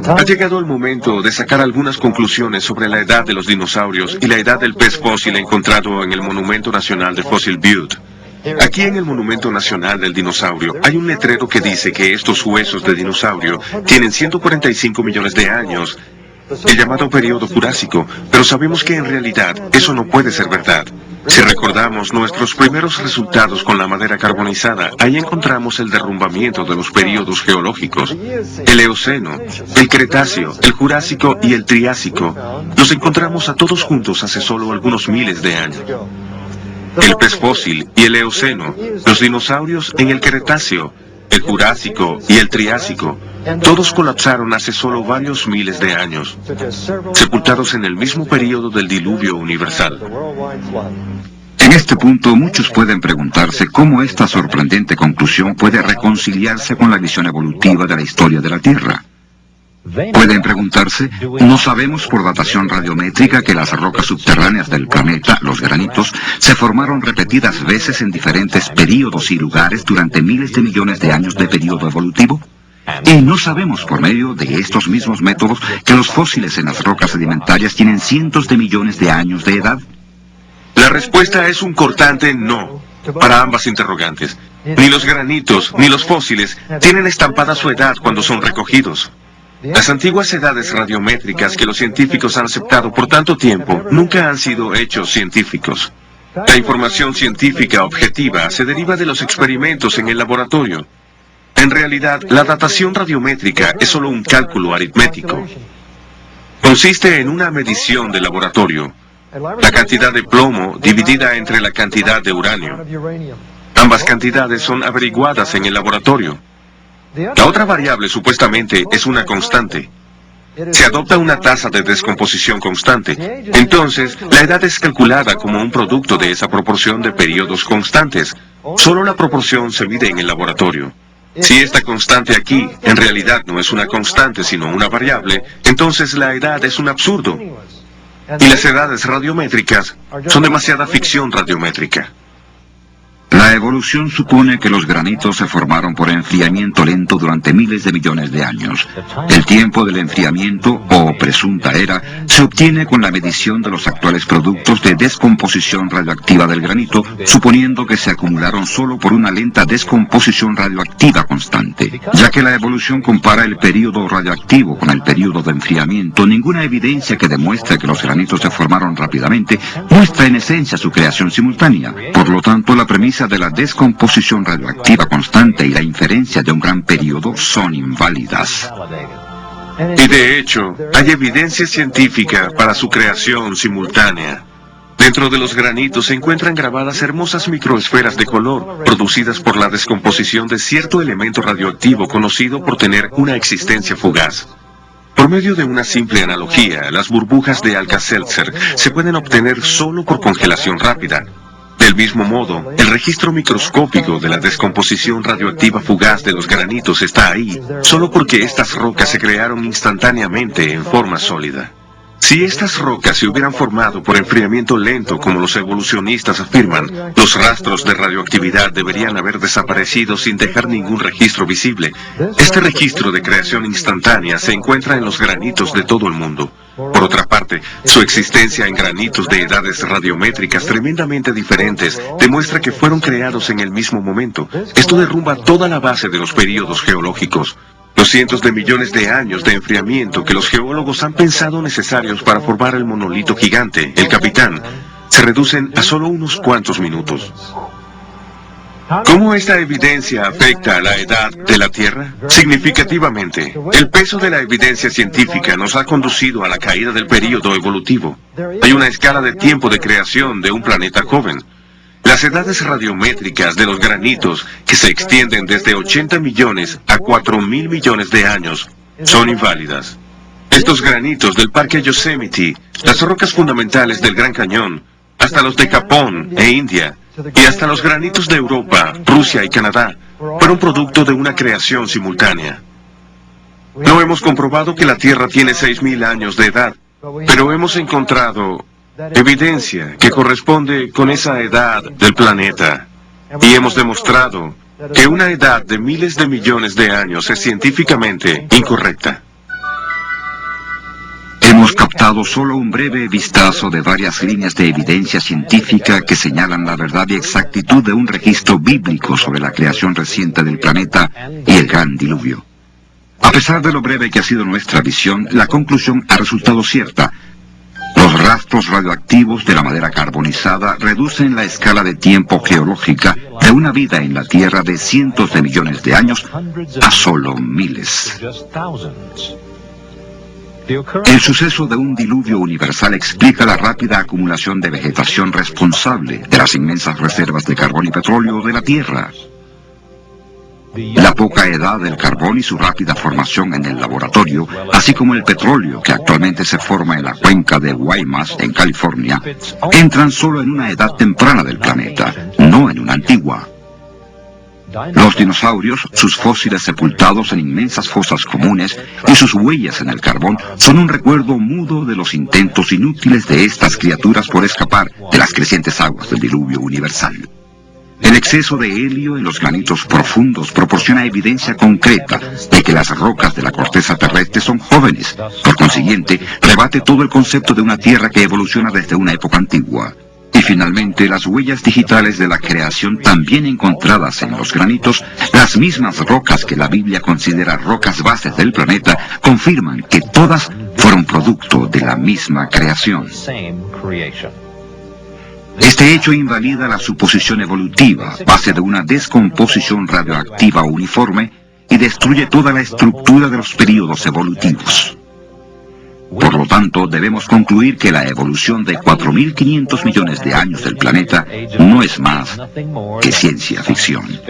Ha llegado el momento de sacar algunas conclusiones sobre la edad de los dinosaurios y la edad del pez fósil encontrado en el Monumento Nacional de Fossil Butte. Aquí en el Monumento Nacional del Dinosaurio hay un letrero que dice que estos huesos de dinosaurio tienen 145 millones de años, el llamado periodo Jurásico, pero sabemos que en realidad eso no puede ser verdad. Si recordamos nuestros primeros resultados con la madera carbonizada, ahí encontramos el derrumbamiento de los períodos geológicos. El Eoceno, el Cretáceo, el Jurásico y el Triásico, los encontramos a todos juntos hace solo algunos miles de años. El pez fósil y el Eoceno, los dinosaurios en el Cretáceo, el Jurásico y el Triásico, todos colapsaron hace solo varios miles de años, sepultados en el mismo período del diluvio universal. En este punto, muchos pueden preguntarse cómo esta sorprendente conclusión puede reconciliarse con la visión evolutiva de la historia de la Tierra. Pueden preguntarse, ¿no sabemos por datación radiométrica que las rocas subterráneas del planeta, los granitos, se formaron repetidas veces en diferentes períodos y lugares durante miles de millones de años de periodo evolutivo? ¿Y no sabemos por medio de estos mismos métodos que los fósiles en las rocas sedimentarias tienen cientos de millones de años de edad? La respuesta es un cortante no para ambas interrogantes. Ni los granitos ni los fósiles tienen estampada su edad cuando son recogidos. Las antiguas edades radiométricas que los científicos han aceptado por tanto tiempo nunca han sido hechos científicos. La información científica objetiva se deriva de los experimentos en el laboratorio. En realidad, la datación radiométrica es solo un cálculo aritmético. Consiste en una medición de laboratorio, la cantidad de plomo dividida entre la cantidad de uranio. Ambas cantidades son averiguadas en el laboratorio. La otra variable supuestamente es una constante. Se adopta una tasa de descomposición constante. Entonces, la edad es calculada como un producto de esa proporción de periodos constantes. Solo la proporción se mide en el laboratorio. Si esta constante aquí en realidad no es una constante sino una variable, entonces la edad es un absurdo. Y las edades radiométricas son demasiada ficción radiométrica. La evolución supone que los granitos se formaron por enfriamiento lento durante miles de millones de años. El tiempo del enfriamiento, o presunta era, se obtiene con la medición de los actuales productos de descomposición radioactiva del granito, suponiendo que se acumularon solo por una lenta descomposición radioactiva constante. Ya que la evolución compara el período radioactivo con el período de enfriamiento, ninguna evidencia que demuestre que los granitos se formaron rápidamente muestra en esencia su creación simultánea. Por lo tanto, la premisa de la descomposición radioactiva constante y la inferencia de un gran periodo son inválidas. Y de hecho, hay evidencia científica para su creación simultánea. Dentro de los granitos se encuentran grabadas hermosas microesferas de color, producidas por la descomposición de cierto elemento radioactivo conocido por tener una existencia fugaz. Por medio de una simple analogía, las burbujas de Alka-Seltzer se pueden obtener solo por congelación rápida. Del mismo modo, el registro microscópico de la descomposición radioactiva fugaz de los granitos está ahí, solo porque estas rocas se crearon instantáneamente en forma sólida. Si estas rocas se hubieran formado por enfriamiento lento, como los evolucionistas afirman, los rastros de radioactividad deberían haber desaparecido sin dejar ningún registro visible. Este registro de creación instantánea se encuentra en los granitos de todo el mundo. Por otra parte, su existencia en granitos de edades radiométricas tremendamente diferentes demuestra que fueron creados en el mismo momento. Esto derrumba toda la base de los períodos geológicos. Los cientos de millones de años de enfriamiento que los geólogos han pensado necesarios para formar el monolito gigante, el Capitán, se reducen a solo unos cuantos minutos. ¿Cómo esta evidencia afecta a la edad de la Tierra? Significativamente, el peso de la evidencia científica nos ha conducido a la caída del período evolutivo. Hay una escala de tiempo de creación de un planeta joven. Las edades radiométricas de los granitos, que se extienden desde 80 millones a 4.000 millones de años, son inválidas. Estos granitos del Parque Yosemite, las rocas fundamentales del Gran Cañón, hasta los de Japón e India, y hasta los granitos de Europa, Rusia y Canadá, fueron producto de una creación simultánea. No hemos comprobado que la Tierra tiene 6.000 años de edad, pero hemos encontrado evidencia que corresponde con esa edad del planeta. Y hemos demostrado que una edad de miles de millones de años es científicamente incorrecta. Hemos captado solo un breve vistazo de varias líneas de evidencia científica que señalan la verdad y exactitud de un registro bíblico sobre la creación reciente del planeta y el gran diluvio. A pesar de lo breve que ha sido nuestra visión, la conclusión ha resultado cierta. Los rastros radioactivos de la madera carbonizada reducen la escala de tiempo geológica de una vida en la Tierra de cientos de millones de años a solo miles. El suceso de un diluvio universal explica la rápida acumulación de vegetación responsable de las inmensas reservas de carbón y petróleo de la Tierra. La poca edad del carbón y su rápida formación en el laboratorio, así como el petróleo que actualmente se forma en la cuenca de Guaymas, en California, entran solo en una edad temprana del planeta, no en una antigua. Los dinosaurios, sus fósiles sepultados en inmensas fosas comunes y sus huellas en el carbón son un recuerdo mudo de los intentos inútiles de estas criaturas por escapar de las crecientes aguas del diluvio universal. El exceso de helio en los granitos profundos proporciona evidencia concreta de que las rocas de la corteza terrestre son jóvenes. Por consiguiente, rebate todo el concepto de una Tierra que evoluciona desde una época antigua. Y finalmente, las huellas digitales de la creación también encontradas en los granitos, las mismas rocas que la Biblia considera rocas bases del planeta, confirman que todas fueron producto de la misma creación. Este hecho invalida la suposición evolutiva, base de una descomposición radioactiva uniforme, y destruye toda la estructura de los períodos evolutivos. Por lo tanto, debemos concluir que la evolución de 4.500 millones de años del planeta no es más que ciencia ficción.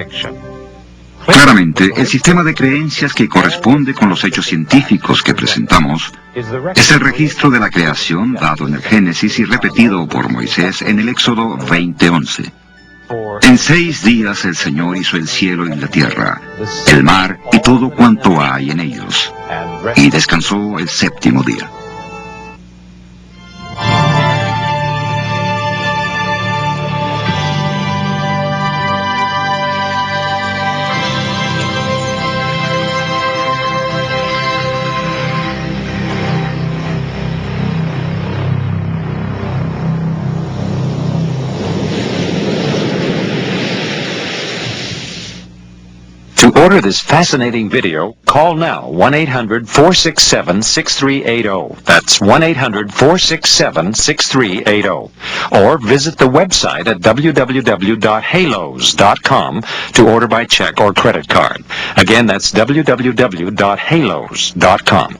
Claramente, el sistema de creencias que corresponde con los hechos científicos que presentamos es el registro de la creación dado en el Génesis y repetido por Moisés en el Éxodo 20:11. En 6 días el Señor hizo el cielo y la tierra, el mar y todo cuanto hay en ellos, y descansó el 7º día. To order this fascinating video, call now 1-800-467-6380. That's 1-800-467-6380. Or visit the website at www.halos.com to order by check or credit card. Again, that's www.halos.com.